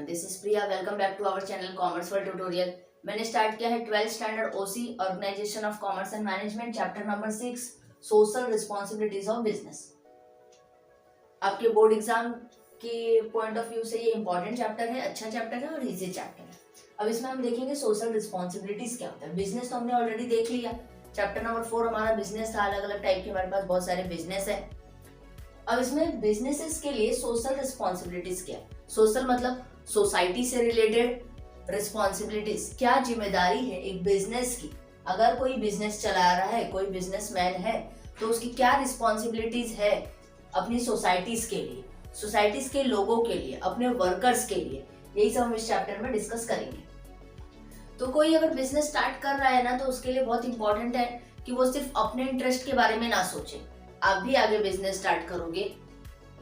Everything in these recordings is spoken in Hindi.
This is Priya. Welcome back to our channel commerce world tutorial. मैंने स्टार्ट किया है 12th standard O C organisation of commerce and management chapter number 6 social responsibilities of business. आपके बोर्ड एग्जाम के पॉइंट ऑफ व्यू से ये इंपॉर्टेंट चैप्टर है, अच्छा चैप्टर है और इजी चैप्टर है। अब इसमें हम देखेंगे सोशल रिस्पॉन्सिबिलिटीज क्या होता है। बिजनेस तो हमने ऑलरेडी देख लिया, चैप्टर नंबर 4 हमारा बिजनेस था। अलग अलग टाइप के हमारे पास बहुत सारे बिजनेस है। अब इसमें बिजनेसेस के लिए सोशल रिस्पॉन्सिबिलिटीज क्या है। सोशल मतलब सोसाइटी से रिलेटेड रिस्पॉन्सिबिलिटीज, क्या जिम्मेदारी है एक बिजनेस की। अगर कोई बिजनेस चला रहा है, कोई बिजनेसमैन है, तो उसकी क्या रिस्पॉन्सिबिलिटीज है अपनी सोसाइटीज के लिए, सोसाइटीज के लोगों के लिए, अपने वर्कर्स के लिए। यही सब हम इस चैप्टर में डिस्कस करेंगे। तो कोई अगर बिजनेस स्टार्ट कर रहा है ना, तो उसके लिए बहुत इंपॉर्टेंट है कि वो सिर्फ अपने इंटरेस्ट के बारे में ना सोचे। आप भी आगे बिजनेस स्टार्ट करोगे,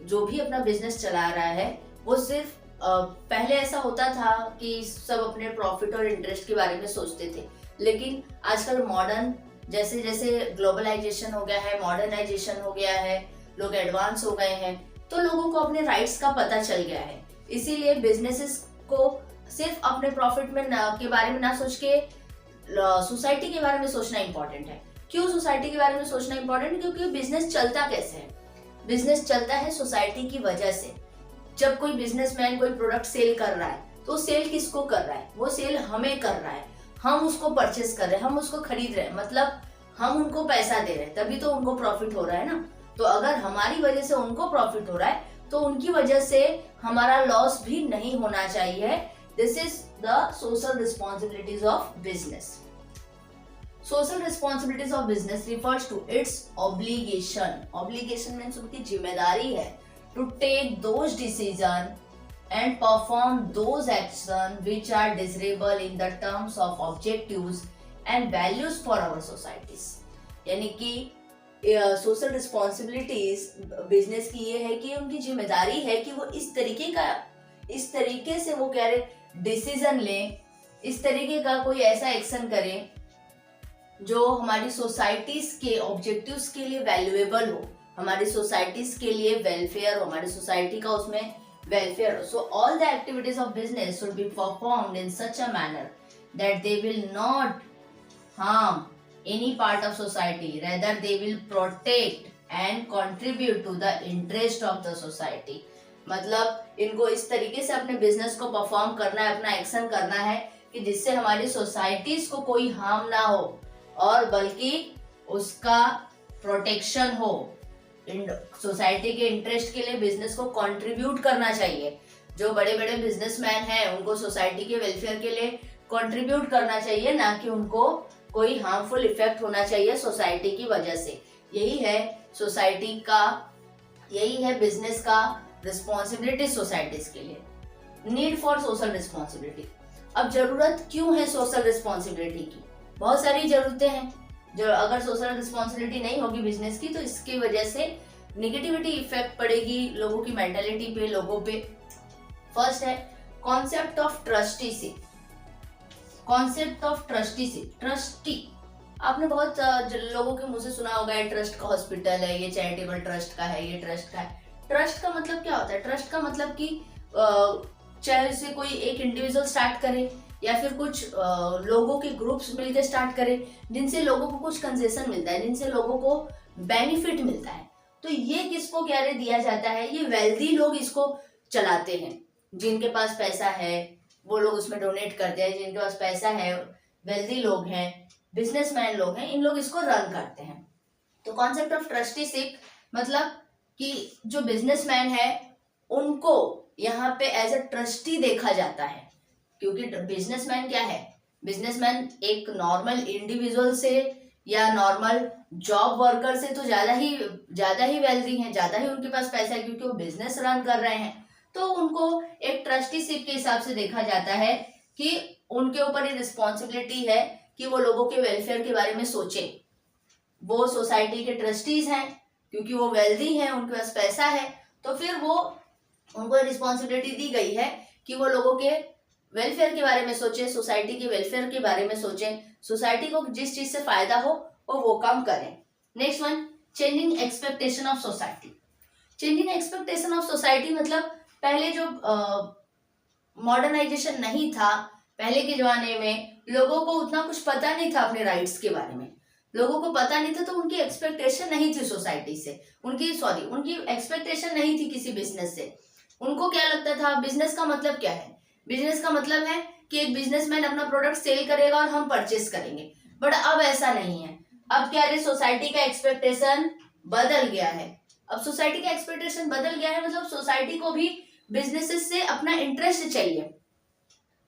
जो भी अपना बिजनेस चला रहा है वो सिर्फ पहले ऐसा होता था कि सब अपने प्रॉफिट और इंटरेस्ट के बारे में सोचते थे, लेकिन आजकल मॉडर्न जैसे जैसे ग्लोबलाइजेशन हो गया है, मॉडर्नाइजेशन हो गया है, लोग एडवांस हो गए हैं, तो लोगों को अपने राइट्स का पता चल गया है। इसीलिए बिजनेसेस को सिर्फ अपने प्रॉफिट में के बारे में ना सोच के सोसाइटी के बारे में सोचना इंपॉर्टेंट है। क्यों सोसाइटी के बारे में सोचना इंपॉर्टेंट है? क्योंकि बिजनेस चलता कैसे है, बिजनेस चलता है सोसाइटी की वजह से। जब कोई बिजनेसमैन कोई प्रोडक्ट सेल कर रहा है, तो सेल किसको कर रहा है? वो सेल हमें कर रहा है, हम उसको परचेस कर रहे हैं, हम उसको खरीद रहे हैं, मतलब हम उनको पैसा दे रहे हैं, तभी तो उनको प्रॉफिट हो रहा है ना। तो अगर हमारी वजह से उनको प्रॉफिट हो रहा है, तो उनकी वजह से हमारा लॉस भी नहीं होना चाहिए। This is the social responsibilities of business. Social responsibilities of business refers to its obligation. Obligation means उनकी जिम्मेदारी है to take those decision and perform those action which are desirable in the terms of objectives and values for our societies। यानी कि सोशल रिस्पॉन्सिबिलिटीज बिजनेस की ये है कि उनकी जिम्मेदारी है कि वो इस तरीके से वो कह रहे डिसीजन लें, इस तरीके का कोई ऐसा एक्शन करें जो हमारी सोसाइटीज के ऑब्जेक्टिव्स के लिए वैल्यूएबल हो, हमारी सोसाइटीज के लिए वेलफेयर हो, हमारी सोसाइटी का उसमें वेलफेयर हो। So all the activities of business should be performed in such a manner that they will not harm any part of society, rather they will protect and contribute to the interest of the society. मतलब इनको इस तरीके से अपने बिजनेस को परफॉर्म करना है, अपना एक्शन करना है कि जिससे हमारी सोसाइटीज को कोई हार्म ना हो और बल्कि उसका प्रोटेक्शन हो। सोसाइटी के इंटरेस्ट के लिए बिजनेस को कंट्रीब्यूट करना चाहिए। जो बड़े बड़े बिजनेसमैन हैं उनको सोसाइटी के वेलफेयर के लिए कंट्रीब्यूट करना चाहिए, ना कि उनको कोई हार्मफुल इफेक्ट होना चाहिए सोसाइटी की वजह से। यही है सोसाइटी का, यही है बिजनेस का रिस्पॉन्सिबिलिटी सोसाइटीज के लिए। Need for social responsibility. अब जरूरत क्यों है सोशल रिस्पॉन्सिबिलिटी की? बहुत सारी जरूरतें हैं। जो अगर सोशल रिस्पॉन्सिबिलिटी नहीं होगी बिजनेस की, तो इसकी वजह से निगेटिविटी इफेक्ट पड़ेगी लोगों की मेंटालिटी पे, लोगों पे। फर्स्ट है concept of trusteeship. Concept of trusteeship, trustee आपने बहुत लोगों के मुंह से सुना होगा, ये ट्रस्ट का हॉस्पिटल है, ये चैरिटेबल ट्रस्ट का है, ये ट्रस्ट का है। ट्रस्ट का मतलब क्या होता है? ट्रस्ट का मतलब कि चाहे उसे कोई एक इंडिविजुअल स्टार्ट करे या फिर कुछ लोगों के ग्रुप्स मिलकर स्टार्ट करें, जिनसे लोगों को कुछ कंसेशन मिलता है, जिनसे लोगों को बेनिफिट मिलता है। तो ये किसको क्या दिया जाता है? ये वेल्दी लोग इसको चलाते हैं। जिनके पास पैसा है वो लोग उसमें डोनेट करते हैं। जिनके पास पैसा है, वेल्दी लोग हैं, बिजनेसमैन लोग हैं, इन लोग इसको रन करते हैं। तो कॉन्सेप्ट ऑफ ट्रस्टीशिप मतलब कि जो बिजनेसमैन है उनको यहाँ पे एज अ ट्रस्टी देखा जाता है। क्योंकि बिजनेसमैन क्या है? बिजनेसमैन एक नॉर्मल इंडिविजुअल से या नॉर्मल जॉब वर्कर से तो ज्यादा ही वेल्दी हैं, ज्यादा ही उनके पास पैसा है, क्योंकि वो बिजनेस रन कर रहे हैं। तो उनको एक ट्रस्टीशिप के हिसाब से देखा जाता है कि उनके ऊपर ये रिस्पॉन्सिबिलिटी है कि वो लोगों के वेलफेयर के बारे में सोचे। वो सोसाइटी के ट्रस्टीज हैं, क्योंकि वो वेल्दी हैं, उनके पास पैसा है, तो फिर वो उनको रिस्पॉन्सिबिलिटी दी गई है कि वो लोगों के वेलफेयर के बारे में सोचे, सोसाइटी के वेलफेयर के बारे में सोचें, सोसाइटी को जिस चीज से फायदा हो वो काम करें। Next one, changing expectation of society. Changing expectation of society मतलब पहले जो मॉडर्नाइजेशन नहीं था, पहले के जमाने में लोगों को उतना कुछ पता नहीं था अपने राइट्स के बारे में, लोगों को पता नहीं था, तो उनकी एक्सपेक्टेशन नहीं थी सोसाइटी से, उनकी एक्सपेक्टेशन नहीं थी किसी बिजनेस से। उनको क्या लगता था, बिजनेस का मतलब क्या है, बिजनेस का मतलब है कि एक बिजनेसमैन अपना प्रोडक्ट सेल करेगा और हम परचेस करेंगे। बट अब ऐसा नहीं है, अब क्या है, सोसाइटी का एक्सपेक्टेशन बदल गया है। अब सोसाइटी का एक्सपेक्टेशन बदल गया है, मतलब सोसाइटी को भी बिजनेसेस से अपना इंटरेस्ट चाहिए।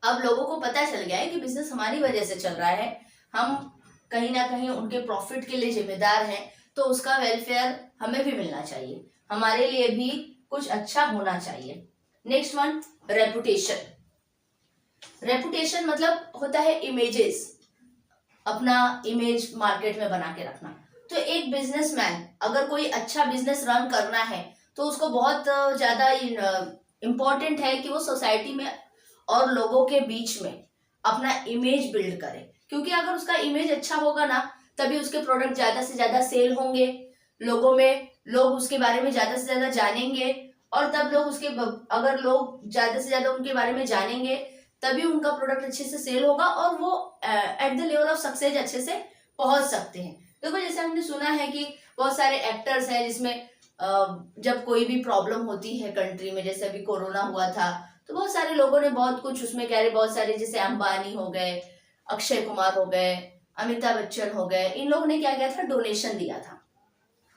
अब लोगों को पता चल गया है कि बिजनेस हमारी वजह से चल रहा है, हम कहीं ना कहीं उनके प्रॉफिट के लिए जिम्मेदार हैं, तो उसका वेलफेयर हमें भी मिलना चाहिए, हमारे लिए भी कुछ अच्छा होना चाहिए। Next one, reputation. रेपुटेशन मतलब होता है इमेजेस, अपना इमेज मार्केट में बना के रखना। तो एक बिजनेसमैन अगर कोई अच्छा बिजनेस रन करना है तो उसको बहुत ज्यादा इम्पोर्टेंट है कि वो सोसाइटी में और लोगों के बीच में अपना इमेज बिल्ड करे, क्योंकि अगर उसका इमेज अच्छा होगा ना, तभी उसके प्रोडक्ट ज्यादा से ज्यादा सेल होंगे, लोगों में लोग उसके बारे में ज्यादा से ज्यादा जानेंगे, और तब लोग उसके अगर लोग ज्यादा से ज्यादा उनके बारे में जानेंगे तभी उनका प्रोडक्ट अच्छे से सेल होगा और वो at the level of success अच्छे से पहुंच सकते हैं। देखो जैसे हमने सुना है कि बहुत सारे एक्टर्स हैं जिसमें जब कोई भी प्रॉब्लम होती है कंट्री में, जैसे अभी कोरोना हुआ था, तो बहुत सारे लोगों ने बहुत कुछ उसमें कह रहे, बहुत सारे जैसे अंबानी हो गए, अक्षय कुमार हो गए, अमिताभ बच्चन हो गए, इन लोगों ने क्या किया था, डोनेशन दिया था।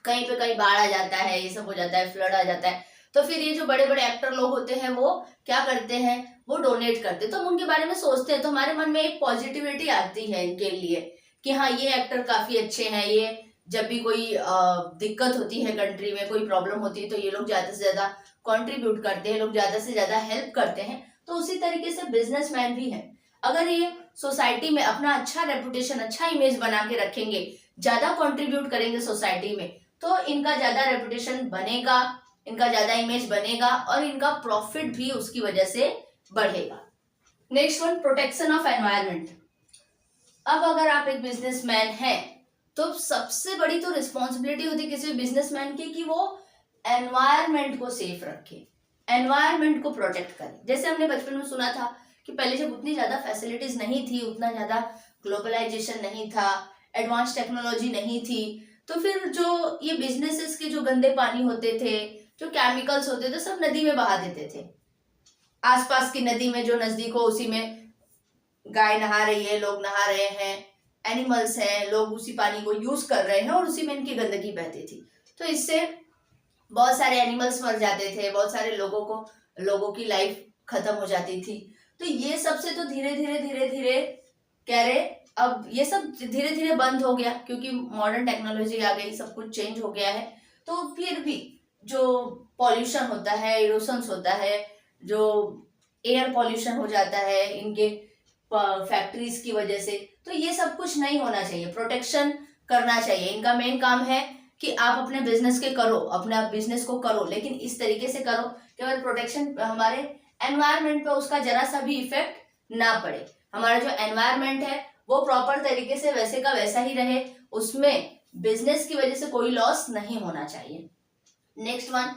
कहीं पे कहीं बाढ़ आ जाता है, ये सब हो जाता है, फ्लड आ जाता है, तो फिर ये जो बड़े बड़े एक्टर लोग होते हैं वो क्या करते हैं, वो डोनेट करते हैं। तो हम उनके बारे में सोचते हैं तो हमारे मन में एक पॉजिटिविटी आती है इनके लिए कि हाँ ये एक्टर काफी अच्छे हैं, ये जब भी कोई दिक्कत होती है कंट्री में, कोई प्रॉब्लम होती है, तो ये लोग ज्यादा से ज्यादा कंट्रीब्यूट करते हैं, लोग ज्यादा से ज्यादा हेल्प करते हैं। तो उसी तरीके से बिजनेसमैन भी है, अगर ये सोसाइटी में अपना अच्छा रेपुटेशन, अच्छा इमेज बना के रखेंगे, ज्यादा कंट्रीब्यूट करेंगे सोसाइटी में, तो इनका ज्यादा रेपुटेशन बनेगा, इनका ज्यादा इमेज बनेगा और इनका प्रॉफिट भी उसकी वजह से बढ़ेगा। Next one, protection of environment. अब अगर आप एक बिजनेसमैन हैं तो सबसे बड़ी तो रिस्पॉन्सिबिलिटी होती है किसी बिजनेसमैन की कि वो एनवायरनमेंट को सेफ रखे, एनवायरनमेंट को प्रोटेक्ट करे। जैसे हमने बचपन में सुना था कि पहले जब उतनी ज्यादा फैसिलिटीज नहीं थी, उतना ज्यादा ग्लोबलाइजेशन नहीं था, एडवांस टेक्नोलॉजी नहीं थी, तो फिर जो ये बिजनेसेस के जो गंदे पानी होते थे, जो केमिकल्स होते थे, सब नदी में बहा देते थे। आसपास की नदी में जो नजदीक हो उसी में गाय नहा रही है, लोग नहा रहे हैं, एनिमल्स हैं, लोग उसी पानी को यूज कर रहे हैं और उसी में इनकी गंदगी बहती थी। तो इससे बहुत सारे एनिमल्स मर जाते थे, बहुत सारे लोगों की लाइफ खत्म हो जाती थी। तो ये सबसे तो धीरे धीरे कह रहे अब ये सब धीरे धीरे बंद हो गया, क्योंकि मॉडर्न टेक्नोलॉजी आ गई, सब कुछ चेंज हो गया है। तो फिर भी जो पॉल्यूशन होता है, इरोशंस होता है, जो एयर पॉल्यूशन हो जाता है इनके फैक्ट्रीज की वजह से, तो ये सब कुछ नहीं होना चाहिए, प्रोटेक्शन करना चाहिए। इनका मेन काम है कि आप अपने बिजनेस के करो, अपना बिजनेस को करो, लेकिन इस तरीके से करो केवल प्रोटेक्शन हमारे एनवायरनमेंट पे उसका जरा सा भी इफेक्ट ना पड़े, हमारा जो एनवायरनमेंट है वो प्रॉपर तरीके से वैसे का वैसा ही रहे, उसमें बिजनेस की वजह से कोई लॉस नहीं होना चाहिए। Next one,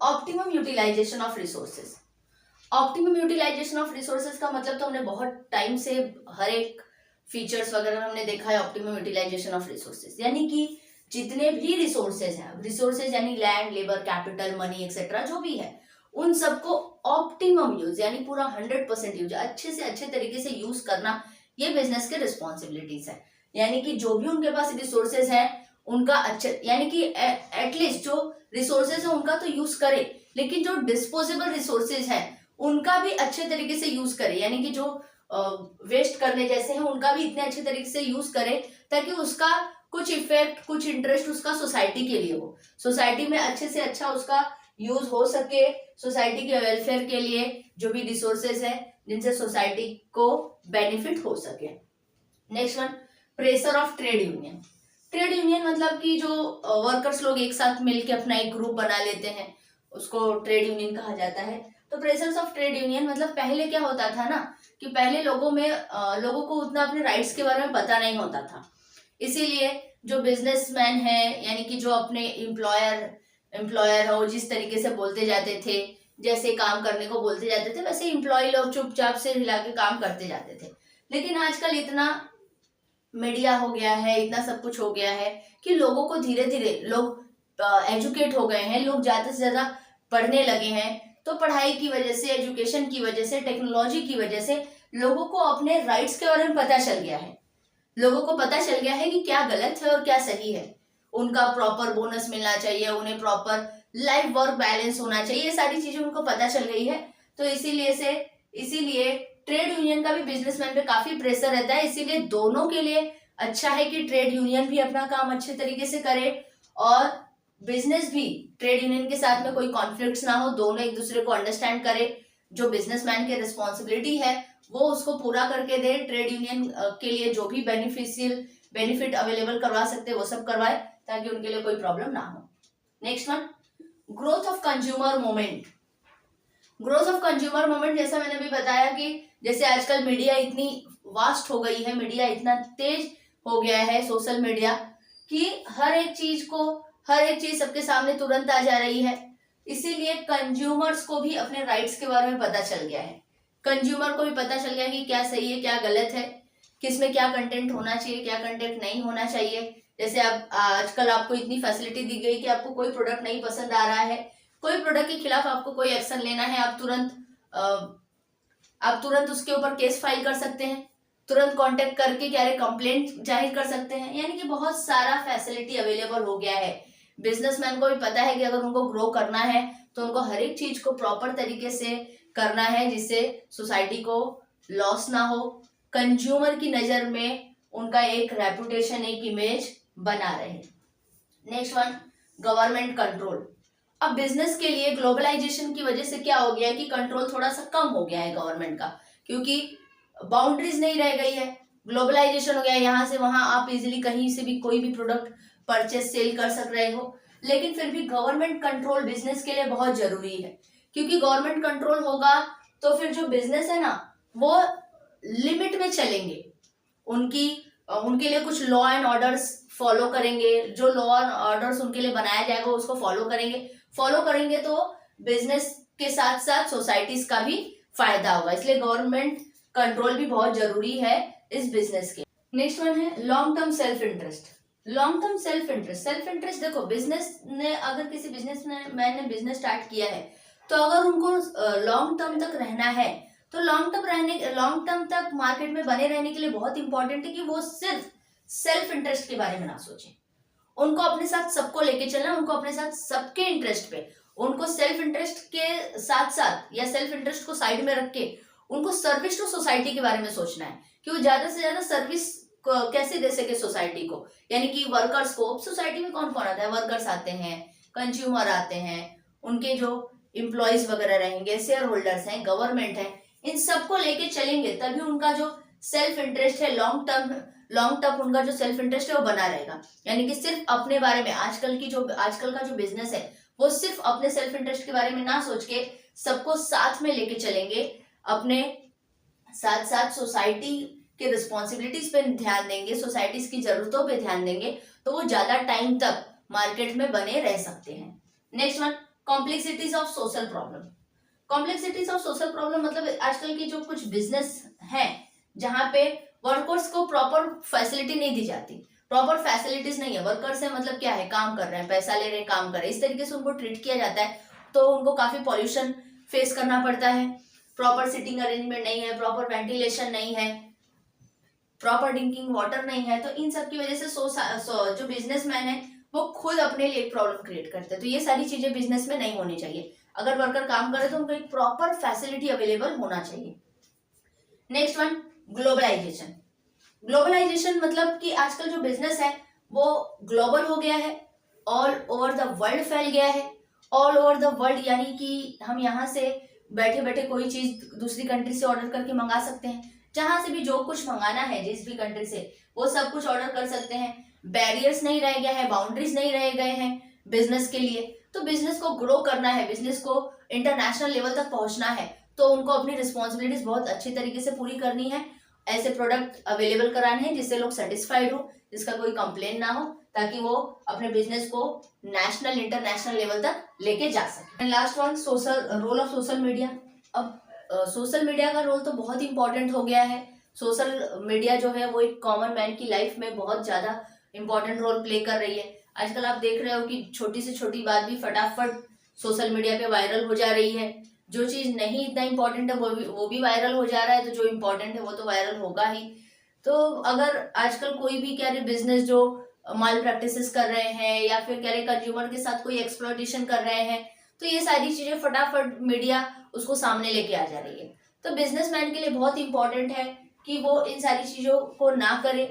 optimum utilisation of resources. Optimum utilisation of resources का मतलब तो हमने बहुत टाइम से हर एक फीचर्स वगैरह हमने देखा है, ऑप्टिमम यूटिलाइजेशन ऑफ रिसोर्सेज यानी कि जितने भी रिसोर्सेज हैं, रिसोर्सेज यानी land, labour, capital, money etcetera जो भी है, उन सबको ऑप्टिमम यूज यानी पूरा 100% यूज, अच्छे से अच्छे तरीके से यूज करना, ये बिजनेस के रिस्पॉन्सिबिलिटीज है। यानी कि जो भी उनके पास रिसोर्सेज है उनका अच्छे, यानी कि एटलीस्ट जो रिसोर्सेज है उनका तो यूज करे, लेकिन जो डिस्पोजेबल रिसोर्सेज है उनका भी अच्छे तरीके से यूज करे, यानी कि जो वेस्ट करने जैसे हैं उनका भी इतने अच्छे तरीके से यूज करे ताकि उसका कुछ इफेक्ट, कुछ इंटरेस्ट उसका सोसाइटी के लिए हो, सोसाइटी में अच्छे से अच्छा उसका यूज हो सके, सोसाइटी के वेलफेयर के लिए जो भी रिसोर्सेज है जिनसे सोसाइटी को बेनिफिट हो सके। Next one, pressure of trade union. Trade union मतलब कि जो वर्कर्स लोग एक साथ मिलकर अपना एक ग्रुप बना लेते हैं, उसको ट्रेड यूनियन कहा जाता है। तो प्रेशर्स ऑफ ट्रेड यूनियन मतलब पहले क्या होता था ना कि पहले लोगों को उतना अपने राइट्स के बारे में पता नहीं होता था, इसीलिए जो बिजनेसमैन है यानी कि जो अपने एम्प्लॉयर हो जिस तरीके से बोलते जाते थे, जैसे काम करने को बोलते जाते थे, वैसे एम्प्लॉय लोग चुपचाप से हिला के काम करते जाते थे। लेकिन आजकल इतना मीडिया हो गया है, इतना सब कुछ हो गया है कि लोगों को धीरे धीरे लोग एजुकेट हो गए हैं, लोग ज्यादा से ज्यादा पढ़ने लगे हैं। तो पढ़ाई की वजह से, एजुकेशन की वजह से, टेक्नोलॉजी की वजह से लोगों को अपने राइट्स के बारे में पता चल गया है। लोगों को पता चल गया है कि क्या गलत है और क्या सही है। उनका प्रॉपर बोनस मिलना चाहिए, उन्हें प्रॉपर लाइफ वर्क बैलेंस होना चाहिए, ये सारी चीजें उनको पता चल गई है। तो इसीलिए ट्रेड यूनियन का भी बिजनेसमैन पे काफी प्रेशर रहता है। इसीलिए दोनों के लिए अच्छा है कि ट्रेड यूनियन भी अपना काम अच्छे तरीके से करे और बिजनेस भी ट्रेड यूनियन के साथ में कोई कॉन्फ्लिक्ट्स ना हो, दोनों एक दूसरे को अंडरस्टैंड करे। जो बिजनेसमैन की रिस्पॉन्सिबिलिटी है वो उसको पूरा करके दे, ट्रेड यूनियन के लिए जो भी बेनिफिट अवेलेबल करवा सकते वो सब करवाए, ताकि उनके लिए कोई प्रॉब्लम ना हो। Next one, growth of consumer movement. Growth of consumer movement, जैसा मैंने अभी बताया कि जैसे आजकल मीडिया इतनी वास्ट हो गई है, मीडिया इतना तेज हो गया है, सोशल मीडिया, कि हर एक चीज सबके सामने तुरंत आ जा रही है। इसीलिए कंज्यूमर्स को भी अपने राइट्स के बारे में पता चल गया है। कंज्यूमर को भी पता चल गया कि क्या सही है, क्या गलत है, किसमें क्या कंटेंट होना चाहिए, क्या कंटेंट नहीं होना चाहिए। जैसे अब आजकल आपको इतनी फैसिलिटी दी गई कि आपको कोई प्रोडक्ट नहीं पसंद आ रहा है, कोई प्रोडक्ट के खिलाफ आपको कोई एक्शन लेना है, आप तुरंत उसके ऊपर केस फाइल कर सकते हैं, तुरंत कांटेक्ट करके कंप्लेंट जाहिर कर सकते हैं। यानी कि बहुत सारा फैसिलिटी अवेलेबल हो गया है। बिजनेसमैन को भी पता है कि अगर उनको ग्रो करना है तो उनको हर एक चीज को प्रॉपर तरीके से करना है, जिससे सोसाइटी को लॉस ना हो, कंज्यूमर की नजर में उनका एक रेपुटेशन, एक इमेज बना रहे। Next one, government control. अब बिजनेस के लिए ग्लोबलाइजेशन की वजह से क्या हो गया है कि कंट्रोल थोड़ा सा कम हो गया है गवर्नमेंट का, क्योंकि बाउंड्रीज नहीं रह गई है, ग्लोबलाइजेशन हो गया है। यहाँ से वहां आप इजिली कहीं से भी कोई भी प्रोडक्ट परचेस सेल कर सक रहे हो। लेकिन फिर भी गवर्नमेंट कंट्रोल बिजनेस के लिए बहुत जरूरी है, क्योंकि गवर्नमेंट कंट्रोल होगा तो फिर जो बिजनेस है ना वो लिमिट में चलेंगे, उनके लिए कुछ लॉ एंड ऑर्डर्स फॉलो करेंगे, जो लॉ एंड ऑर्डर्स उनके लिए बनाया जाएगा उसको फॉलो करेंगे तो बिजनेस के साथ साथ सोसाइटीज का भी फायदा होगा। इसलिए गवर्नमेंट कंट्रोल भी बहुत जरूरी है इस बिजनेस के। नेक्स्ट वन है long term self interest. Long term self interest देखो, अगर किसी बिजनेसमैन ने बिजनेस स्टार्ट किया है तो अगर उनको लॉन्ग टर्म तक रहना है तो लॉन्ग टर्म तक मार्केट में बने रहने के लिए बहुत इंपॉर्टेंट है कि वो सिर्फ सेल्फ इंटरेस्ट के बारे में ना सोचे। उनको अपने साथ सबको लेके चलना, उनको अपने साथ सबके इंटरेस्ट पे, उनको सेल्फ इंटरेस्ट के साथ साथ या सेल्फ इंटरेस्ट को साइड में रख के उनको सर्विस टू सोसाइटी के बारे में सोचना है कि वो ज्यादा से ज्यादा सर्विस कैसे दे सके सोसाइटी को। यानी कि वर्कर्स को, सोसाइटी में कौन कौन आता है, वर्कर्स आते हैं, कंज्यूमर आते हैं, उनके जो एम्प्लॉयज वगैरह रहेंगे, शेयर होल्डर्स हैं, गवर्नमेंट है, इन सबको लेके चलेंगे तभी उनका जो सेल्फ इंटरेस्ट है, लॉन्ग टर्म उनका जो सेल्फ इंटरेस्ट है वो बना रहेगा। यानी कि सिर्फ अपने बारे में, आजकल का जो बिजनेस है वो सिर्फ अपने सेल्फ इंटरेस्ट के बारे में ना सोच के सबको साथ में लेके चलेंगे, अपने साथ साथ सोसाइटी के रिस्पॉन्सिबिलिटीज पे ध्यान देंगे, सोसाइटीज की जरूरतों पे ध्यान देंगे, तो वो ज्यादा टाइम तक मार्केट में बने रह सकते हैं। Next one, complexities of social problem. Complexities of social problem मतलब आजकल की जो कुछ बिजनेस है जहाँ पे वर्कर्स को प्रॉपर फैसिलिटी नहीं दी जाती, प्रॉपर फैसिलिटीज नहीं है, वर्कर्स है मतलब क्या है, काम कर रहे हैं, पैसा ले रहे हैं, काम कर रहे हैं, इस तरीके से उनको ट्रीट किया जाता है, तो उनको काफी पॉल्यूशन फेस करना पड़ता है। प्रॉपर सिटिंग अरेंजमेंट नहीं है, प्रॉपर वेंटिलेशन नहीं है, प्रॉपर ड्रिंकिंग वाटर नहीं है, तो इन सब की वजह से जो बिजनेसमैन है वो खुद अपने लिए एक प्रॉब्लम क्रिएट करते हैं। तो ये सारी चीजें बिजनेस में नहीं होनी चाहिए। अगर वर्कर काम करे तो उनको एक प्रॉपर फैसिलिटी अवेलेबल होना चाहिए। Next one, globalisation. ग्लोबलाइजेशन मतलब कि आजकल जो बिजनेस है वो ग्लोबल हो गया है, ऑल ओवर द वर्ल्ड फैल गया है। ऑल ओवर द वर्ल्ड यानी कि हम यहाँ से बैठे बैठे कोई चीज दूसरी कंट्री से ऑर्डर करके मंगा सकते हैं, जहां से भी जो कुछ मंगाना है जिस भी कंट्री से वो सब कुछ ऑर्डर कर सकते हैं। बैरियर्स नहीं रह गया है, बाउंड्रीज नहीं रह गए हैं बिजनेस के लिए। तो बिजनेस को ग्रो करना है, बिजनेस को इंटरनेशनल लेवल तक पहुंचना है, तो उनको अपनी रिस्पॉन्सिबिलिटीज बहुत अच्छी तरीके से पूरी करनी है। ऐसे प्रोडक्ट अवेलेबल कराने हैं जिससे लोग सेटिस्फाइड हो, जिसका कोई कंप्लेन ना हो, ताकि वो अपने बिजनेस को नेशनल इंटरनेशनल लेवल तक लेके जा सके। And last one, social role of social media. अब सोशल मीडिया का रोल तो बहुत इंपॉर्टेंट हो गया है। सोशल मीडिया जो है वो एक कॉमन मैन की लाइफ में बहुत ज्यादा इंपॉर्टेंट रोल प्ले कर रही है। आजकल आप देख रहे हो कि छोटी से छोटी बात भी फटाफट सोशल मीडिया पे वायरल हो जा रही है। जो चीज नहीं इतना इंपॉर्टेंट है वो भी वायरल हो जा रहा है, तो जो इंपॉर्टेंट है वो तो वायरल होगा ही। तो अगर आजकल कोई भी कह रहे बिजनेस जो माल प्रैक्टिसेस कर रहे हैं या फिर कह रहे कंज्यूमर के साथ कोई एक्सप्लॉयटेशन कर रहे हैं, तो ये सारी चीजें फटाफट मीडिया उसको सामने लेके आ जा रही है। तो बिजनेसमैन के लिए बहुत इंपॉर्टेंट है कि वो इन सारी चीजों को ना करे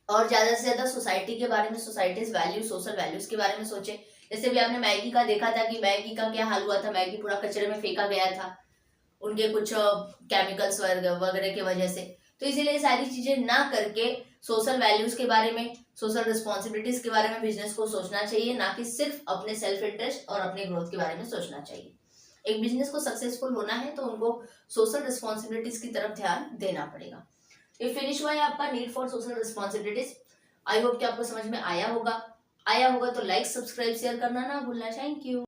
और ज्यादा से ज्यादा सोसाइटी के बारे में, सोसाइटीज वैल्यू, सोशल वैल्यूज के बारे में सोचे। जैसे भी आपने मैगी का देखा था कि मैगी का क्या हाल हुआ था, मैगी पूरा कचरे में फेंका गया था उनके कुछ केमिकल्स वगैरह की वजह से। तो इसीलिए सारी चीजें ना करके सोशल वैल्यूज के बारे में, सोशल रिस्पॉन्सिबिलिटीज के बारे में बिजनेस को सोचना चाहिए, ना कि सिर्फ अपने सेल्फ इंटरेस्ट और अपने ग्रोथ के बारे में सोचना चाहिए। एक बिजनेस को सक्सेसफुल होना है तो उनको सोशल रिस्पॉन्सिबिलिटीज की तरफ ध्यान देना पड़ेगा। ये फिनिश हुआ है आपका need for social responsibilities. I hope कि आपको समझ में आया होगा तो लाइक, सब्सक्राइब, शेयर करना ना भूलना। Thank you.